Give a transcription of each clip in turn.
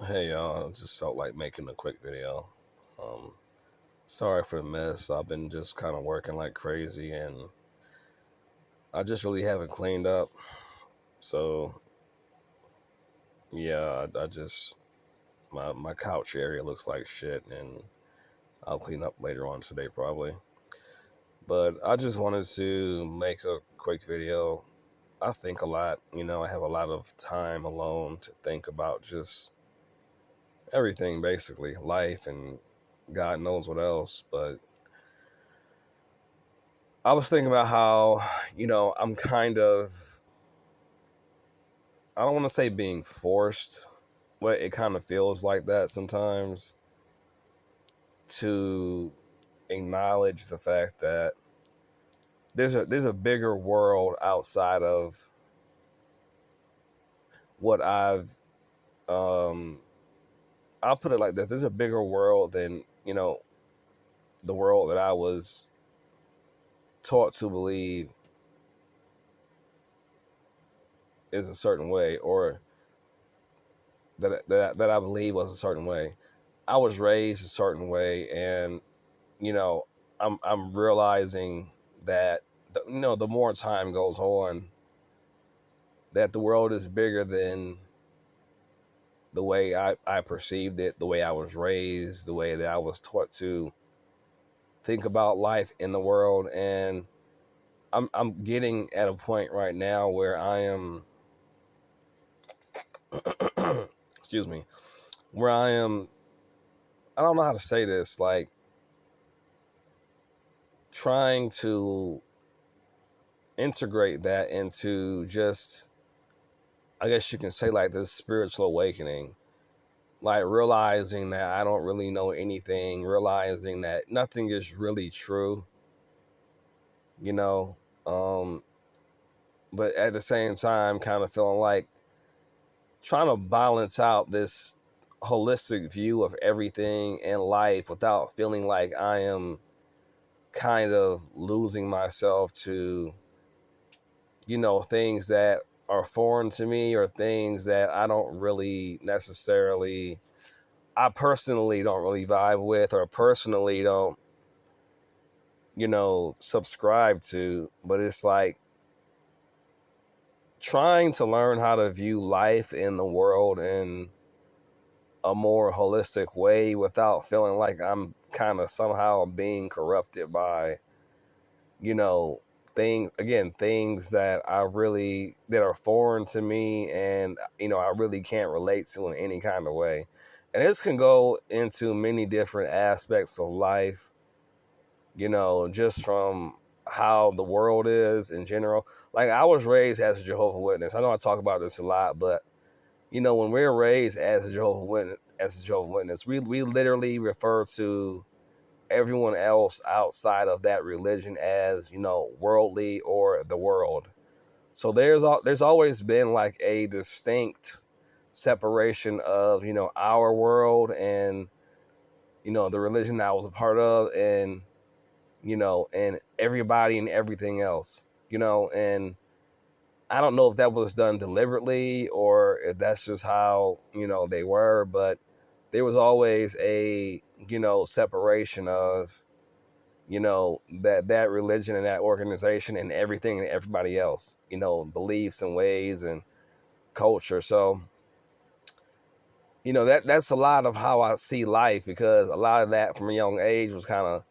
Hey y'all, I just felt like making a quick video. Um, Sorry for the mess. I've been just kind of working like crazy, and I just really haven't cleaned up. So yeah, I just my couch area looks like shit, and I'll clean up later on today probably. But I just wanted to make a quick video. I think a lot. I have a lot of time alone to think about just everything, basically life and God knows what else, but I was thinking about how, I'm kind of, I don't want to say being forced, but it kind of feels like that sometimes to acknowledge the fact that there's a bigger world outside of what um I'll put it like this. There's a bigger world than, the world that I was taught to believe is a certain way, or that I believe was a certain way. I was raised a certain way, and you know, I'm realizing that the more time goes on, that the world is bigger than the way I perceived it, the way I was raised, the way that I was taught to think about life in the world, and I'm getting at a point right now where I am, excuse me, where I am. I don't know how to say this, like trying to integrate that into just, I guess you can say, like this spiritual awakening, like realizing that I don't really know anything, realizing that nothing is really true, you know, um, but at the same time, kind of feeling like trying to balance out this holistic view of everything in life without feeling like I am kind of losing myself to, things that are foreign to me or things that I don't really necessarily, I personally don't really vibe with or personally don't, subscribe to. But it's like trying to learn how to view life in the world in a more holistic way without feeling like I'm kind of somehow being corrupted by, you know, things that that are foreign to me, and I really can't relate to in any kind of way. And this can go into many different aspects of life, just from how the world is in general. Like I was raised as a Jehovah Witness. I know I talk about this a lot, but when we're raised as a Jehovah Witness, we literally refer to everyone else outside of that religion as, worldly or the world. So there's always been like a distinct separation of, our world and, the religion that I was a part of, and and everybody and everything else, and I don't know if that was done deliberately or if that's just how, they were, but there was always a, separation of, that religion and that organization and everything and everybody else, beliefs and ways and culture. So, that's a lot of how I see life, because a lot of that from a young age was kind of,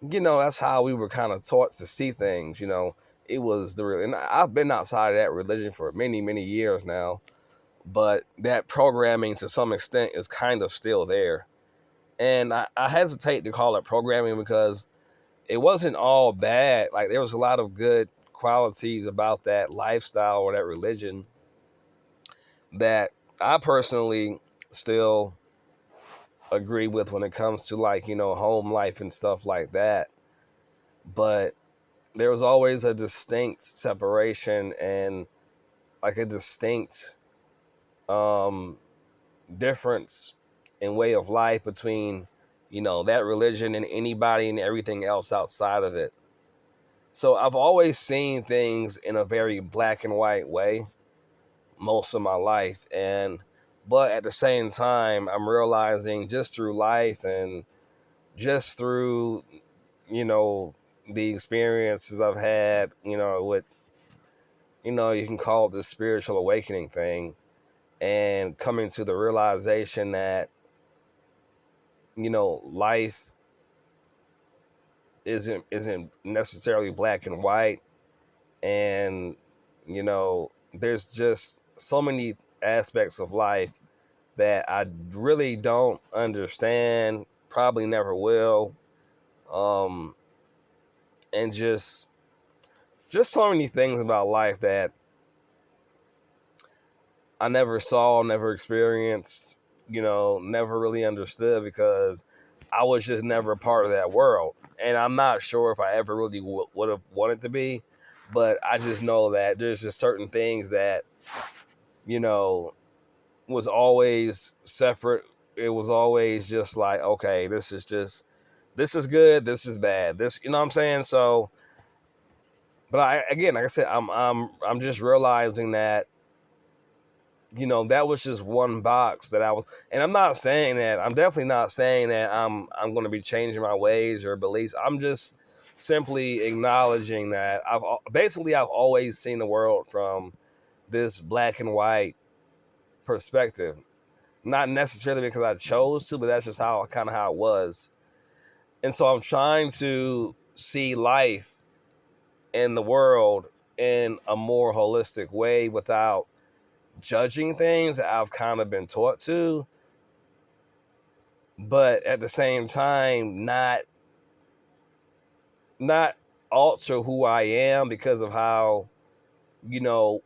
that's how we were kind of taught to see things. It was and I've been outside of that religion for many, many years now, but that programming to some extent is kind of still there. And I hesitate to call it programming because it wasn't all bad. Like there was a lot of good qualities about that lifestyle or that religion that I personally still agree with when it comes to, like, home life and stuff like that. But there was always a distinct separation and like a distinct um difference in way of life between, that religion and anybody and everything else outside of it. So I've always seen things in a very black and white way most of my life. And But at the same time, I'm realizing just through life and just through, you know, the experiences I've had, with, you can call it the spiritual awakening thing, and coming to the realization that, life isn't necessarily black and white, and there's just so many aspects of life that I really don't understand, probably never will, um, and just so many things about life that I never saw, never experienced, never really understood because I was just never a part of that world. And I'm not sure if I ever really would have wanted to be, but I just know that there's just certain things that, you know, was always separate. It was always just like, okay, this is good, this is bad. This, you know what I'm saying? So, but again, like I said, I'm just realizing that, that was just one box that I was, and I'm not saying that, I'm definitely not saying that I'm going to be changing my ways or beliefs. I'm just simply acknowledging that I've always seen the world from this black and white perspective. Not necessarily because I chose to, but that's just how it was. And so I'm trying to see life and the world in a more holistic way without judging things that I've kind of been taught to, but at the same time not alter who I am because of how, you know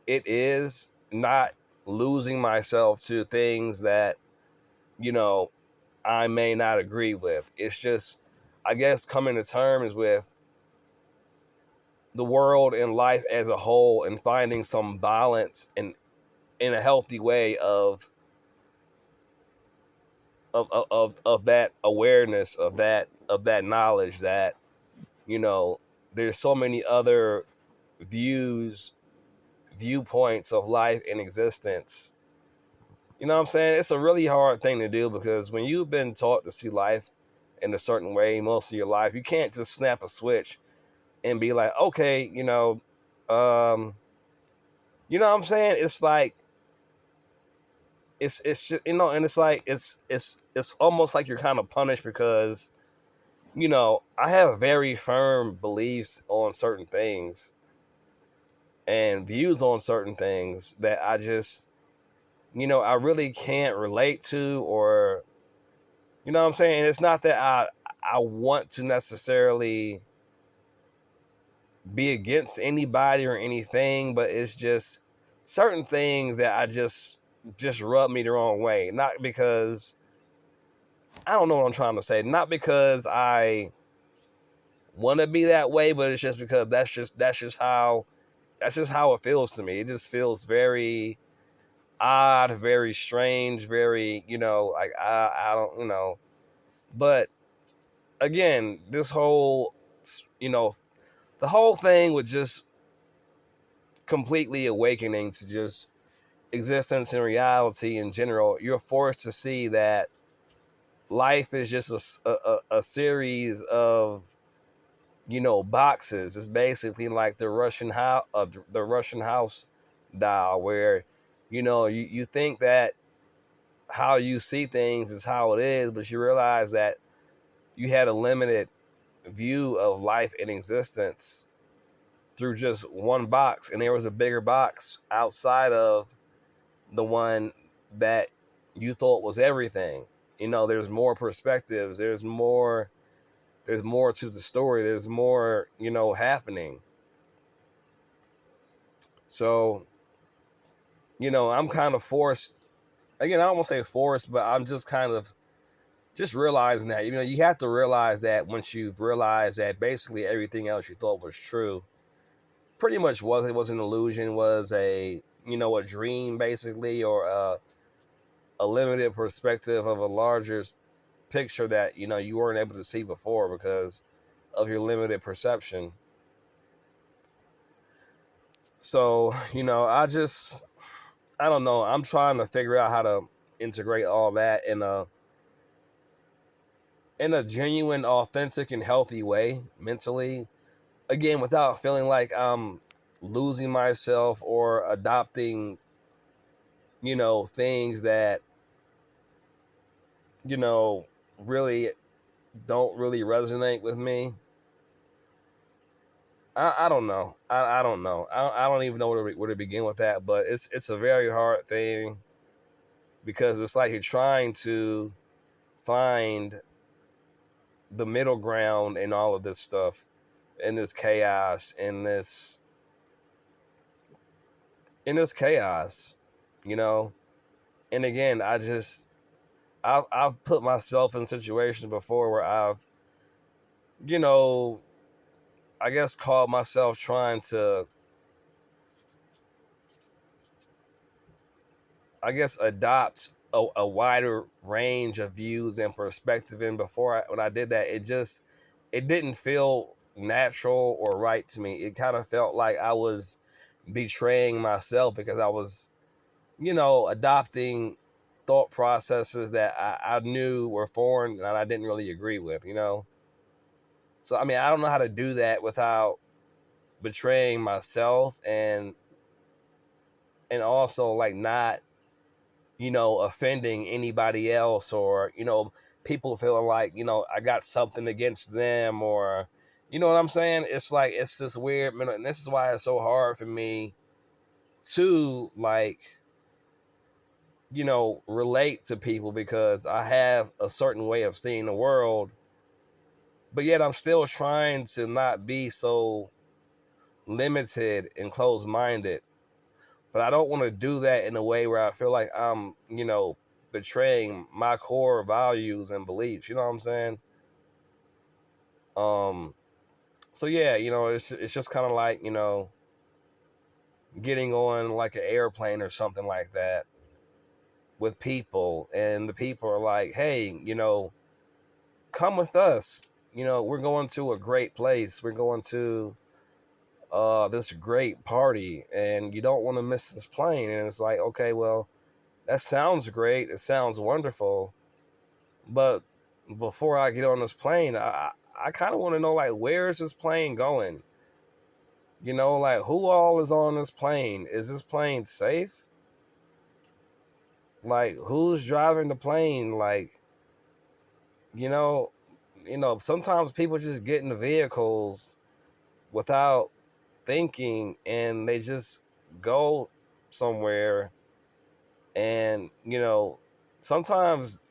it is, not losing myself to things that, you know I may not agree with. It's just, I guess, coming to terms with the world and life as a whole and finding some balance in a healthy way of that awareness, of that knowledge that, you know there's so many other viewpoints of life and existence. You know what I'm saying? It's a really hard thing to do because when you've been taught to see life in a certain way most of your life, you can't just snap a switch and be like, okay, um you know what I'm saying? It's like, it's just, and it's like, it's almost like you're kind of punished because, I have very firm beliefs on certain things and views on certain things that I just, I really can't relate to, or, you know what I'm saying? It's not that I want to necessarily be against anybody or anything, but it's just certain things that I just rub me the wrong way. Not because, I don't know what I'm trying to say. Not because I want to be that way, but it's just because that's just how it feels to me. It just feels very odd, very strange, very, like I don't, but again, this whole, you know, the whole thing with just completely awakening to just existence and reality in general, you're forced to see that life is just a series of, boxes. It's basically like the Russian house dial, where, you think that how you see things is how it is, but you realize that you had a limited view of life and existence through just one box, and there was a bigger box outside of the one that you thought was everything. There's more perspectives, there's more to the story, there's more, happening. So, I'm kind of forced, again, I don't want to say forced, but I'm just kind of just realizing that, you have to realize that once you've realized that basically everything else you thought was true pretty much was an illusion, was a dream basically, or a limited perspective of a larger picture that, you weren't able to see before because of your limited perception. So, I just, I don't know. I'm trying to figure out how to integrate all that in a genuine, authentic, and healthy way mentally. Again, without feeling like I'm losing myself or adopting, things that, you know, really don't really resonate with me. I don't know. I don't know. I don't even know where to begin with that. But it's a very hard thing because it's like you're trying to find the middle ground in all of this stuff, in this chaos, in this chaos, you know. And again, I've put myself in situations before where I've, you know, I guess caught myself trying to, I guess, adopt a wider range of views and perspective. And when I did that, it didn't feel natural or right to me. It kind of felt like I was betraying myself because I was, adopting thought processes that I knew were foreign and I didn't really agree with. So, I mean, I don't know how to do that without betraying myself and also like not, offending anybody else or, people feeling like, I got something against them or, you know what I'm saying? It's like, it's this weird, and this is why it's so hard for me to like, relate to people because I have a certain way of seeing the world, but yet I'm still trying to not be so limited and closed minded. But I don't want to do that in a way where I feel like I'm, betraying my core values and beliefs. You know what I'm saying? Um, so yeah, it's just kind of like, getting on like an airplane or something like that with people, and the people are like, hey, come with us. We're going to a great place. We're going to this great party, and you don't want to miss this plane. And it's like, okay, well, that sounds great. It sounds wonderful, but before I get on this plane, I kind of want to know like where is this plane going? Like who all is on this plane? Is this plane safe? Like who's driving the plane? Like you know, sometimes people just get in the vehicles without thinking and they just go somewhere and sometimes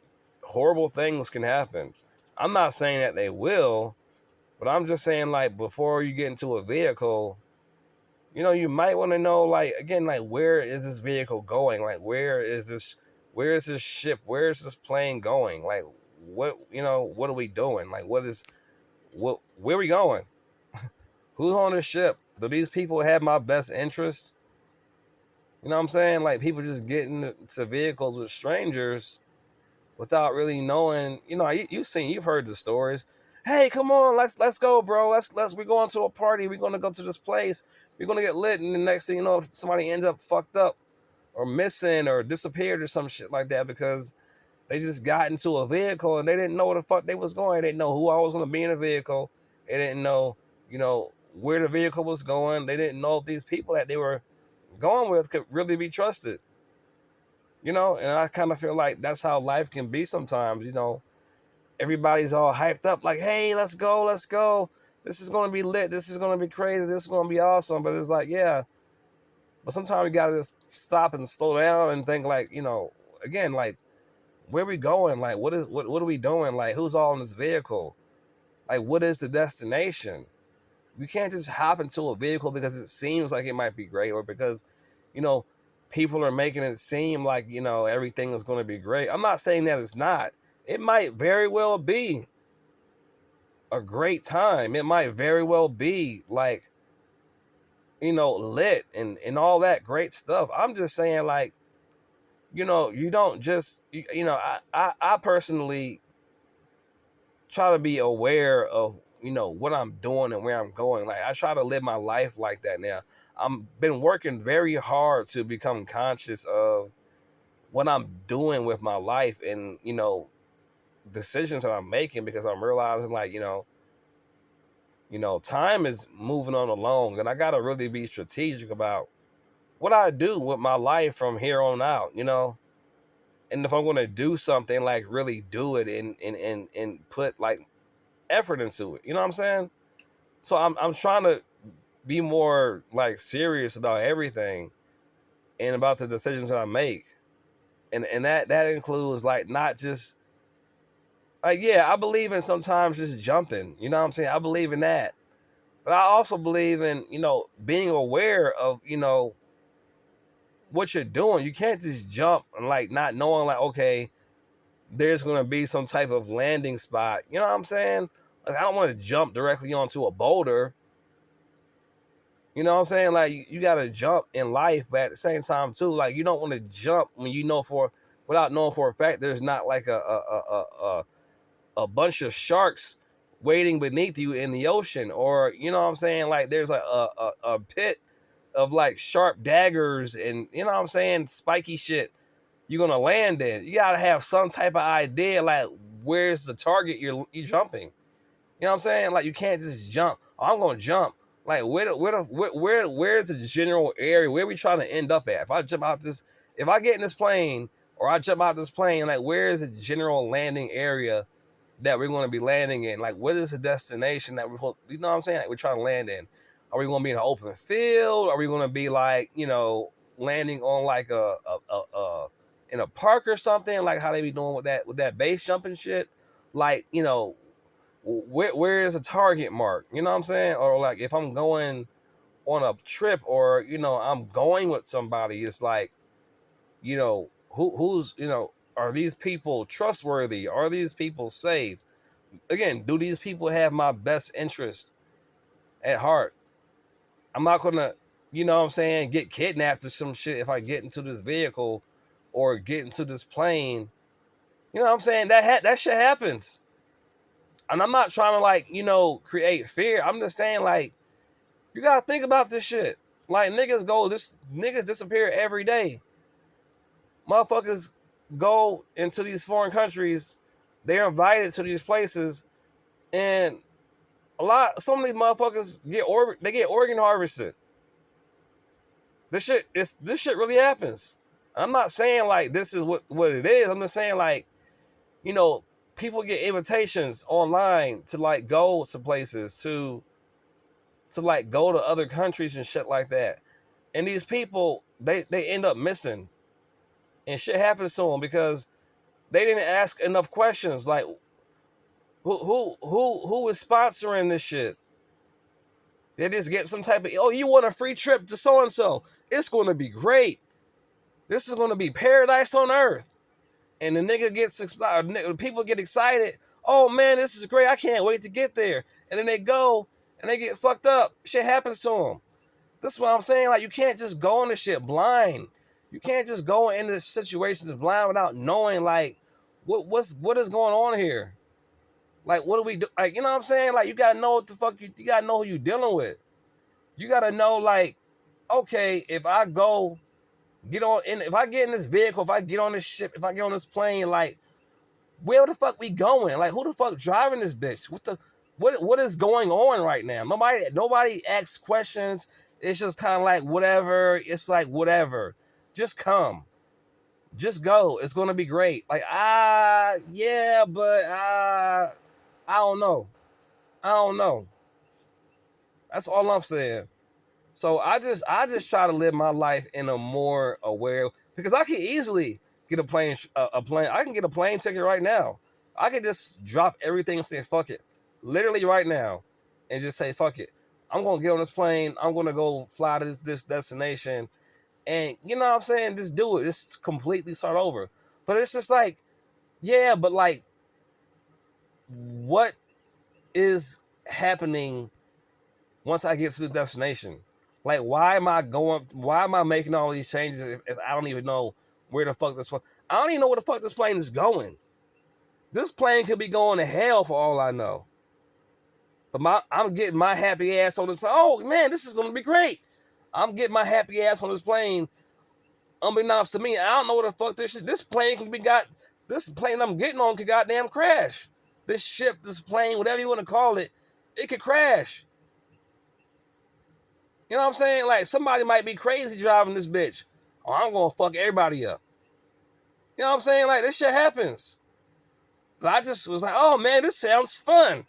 horrible things can happen. I'm not saying that they will, but I'm just saying like before you get into a vehicle, you might want to know like again like where is this vehicle going? Like where is this ship? Where is this plane going? Like what are we doing? Like where are we going? Who's on this ship? Do these people have my best interest? You know what I'm saying? Like people just get into vehicles with strangers without really knowing. You've heard the stories. Hey, come on, let's go, bro. We're going to a party. We're gonna go to this place. We're gonna get lit, and the next thing you know, somebody ends up fucked up or missing or disappeared or some shit like that because they just got into a vehicle and they didn't know where the fuck they was going. They didn't know who I was gonna be in the vehicle. They didn't know, where the vehicle was going. They didn't know if these people that they were going with could really be trusted. And I kind of feel like that's how life can be sometimes. Everybody's all hyped up, like, hey, let's go, let's go. This is going to be lit. This is going to be crazy. This is going to be awesome. But it's like, yeah. But sometimes we got to just stop and slow down and think, like, again, like, where are we going? Like, what are we doing? Like, who's all in this vehicle? Like, what is the destination? We can't just hop into a vehicle because it seems like it might be great or because, you know, people are making it seem like, everything is going to be great. I'm not saying that it's not. It might very well be a great time. It might very well be like, lit and all that great stuff. I'm just saying, like, you don't just, I personally try to be aware of, what I'm doing and where I'm going. Like I try to live my life like that now. I'm been working very hard to become conscious of what I'm doing with my life and, decisions that I'm making, because I'm realizing like, time is moving on along, and I gotta really be strategic about what I do with my life from here on out, And if I'm gonna do something, like really do it and put like effort into it. You know what I'm saying? So I'm trying to be more like serious about everything and about the decisions that I make. And that includes like not just like, yeah, I believe in sometimes just jumping, you know what I'm saying? I believe in that. But I also believe in, being aware of, what you're doing. You can't just jump and like not knowing like, okay, there's gonna be some type of landing spot. You know what I'm saying? Like I don't want to jump directly onto a boulder. You know what I'm saying? Like you gotta jump in life, but at the same time too, like you don't want to jump when without knowing for a fact there's not like a bunch of sharks waiting beneath you in the ocean, or you know what I'm saying? Like there's a pit of like sharp daggers and you know what I'm saying, spiky shit you're gonna land in. You gotta have some type of idea like where's the target you jumping. You know what I'm saying? Like you can't just jump. Oh, I'm gonna jump. Like where's the general area? Where are we trying to end up at? If I get in this plane or I jump out this plane, like where is the general landing area that we're going to be landing in? Like what is the destination that you know what I'm saying? Like we're trying to land in. Are we going to be in an open field? Are we going to be like, landing on like a in a park or something? Like how they be doing with that base jumping shit? Like, where is a target mark? You know what I'm saying? Or like if I'm going on a trip or, I'm going with somebody, it's like, who's, are these people trustworthy? Are these people safe? Again, do these people have my best interest at heart? I'm not gonna, you know what I'm saying, get kidnapped or some shit if I get into this vehicle or get into this plane. You know what I'm saying? That shit happens. And I'm not trying to like, create fear. I'm just saying like, you gotta think about this shit. Like niggas disappear every day. Motherfuckers go into these foreign countries. They're invited to these places, and some of these motherfuckers get organ harvested. This shit really happens. I'm not saying like this is what it is. I'm just saying like, people get invitations online to like go to places to like go to other countries and shit like that. And these people, they end up missing, and shit happens to them because they didn't ask enough questions. Like, who is sponsoring this shit? They just get some type of, oh, you want a free trip to so and so? It's going to be great. This is going to be paradise on earth. And the nigga people get excited. Oh man, this is great. I can't wait to get there. And then they go and they get fucked up. Shit happens to them. This is what I'm saying. Like, you can't just go into shit blind. You can't just go into situations blind without knowing like what is going on here. Like, what do we do? Like, you know what I'm saying? Like, you gotta know what the fuck you gotta know who you dealing with. You gotta know, like, okay, if I get in this vehicle, if I get on this ship, if I get on this plane, like, where the fuck we going? Like, who the fuck driving this bitch? What is going on right now? Nobody asks questions. It's just kind of like whatever. It's like whatever. Just come. Just go. It's gonna be great. Like, yeah, but I don't know. I don't know. That's all I'm saying. So I just try to live my life in a more aware, because I can easily get a plane. I can get a plane ticket right now. I can just drop everything and say fuck it, literally right now, and just say fuck it. I'm gonna get on this plane. I'm gonna go fly to this destination, and you know what I'm saying. Just do it. Just completely start over. But it's just like, yeah, but like, what is happening once I get to the destination? Like, why am I making all these changes if I don't even know where the fuck I don't even know where the fuck this plane is going. This plane could be going to hell for all I know. But I'm getting my happy ass on this plane. Oh man, this is gonna be great. I'm getting my happy ass on this plane. Unbeknownst to me, I don't know what the fuck this shit. This plane can be got. This plane I'm getting on could goddamn crash. This ship, this plane, whatever you want to call it, it could crash. You know what I'm saying? Like somebody might be crazy driving this bitch. Oh, I'm gonna fuck everybody up. You know what I'm saying? Like this shit happens. But I just was like, oh man, this sounds fun.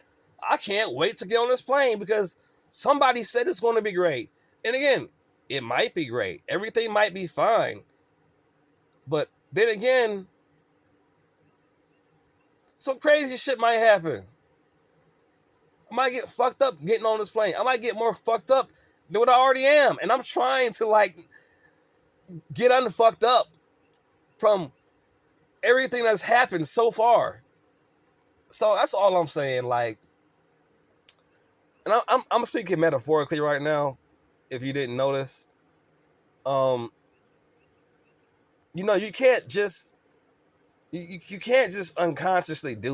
I can't wait to get on this plane because somebody said it's going to be great. And again, it might be great. Everything might be fine. But then again, some crazy shit might happen. I might get fucked up getting on this plane. I might get more fucked up than what I already am. And I'm trying to like get unfucked up from everything that's happened so far. So that's all I'm saying. Like, and I'm speaking metaphorically right now. If you didn't notice, you know, you can't just unconsciously do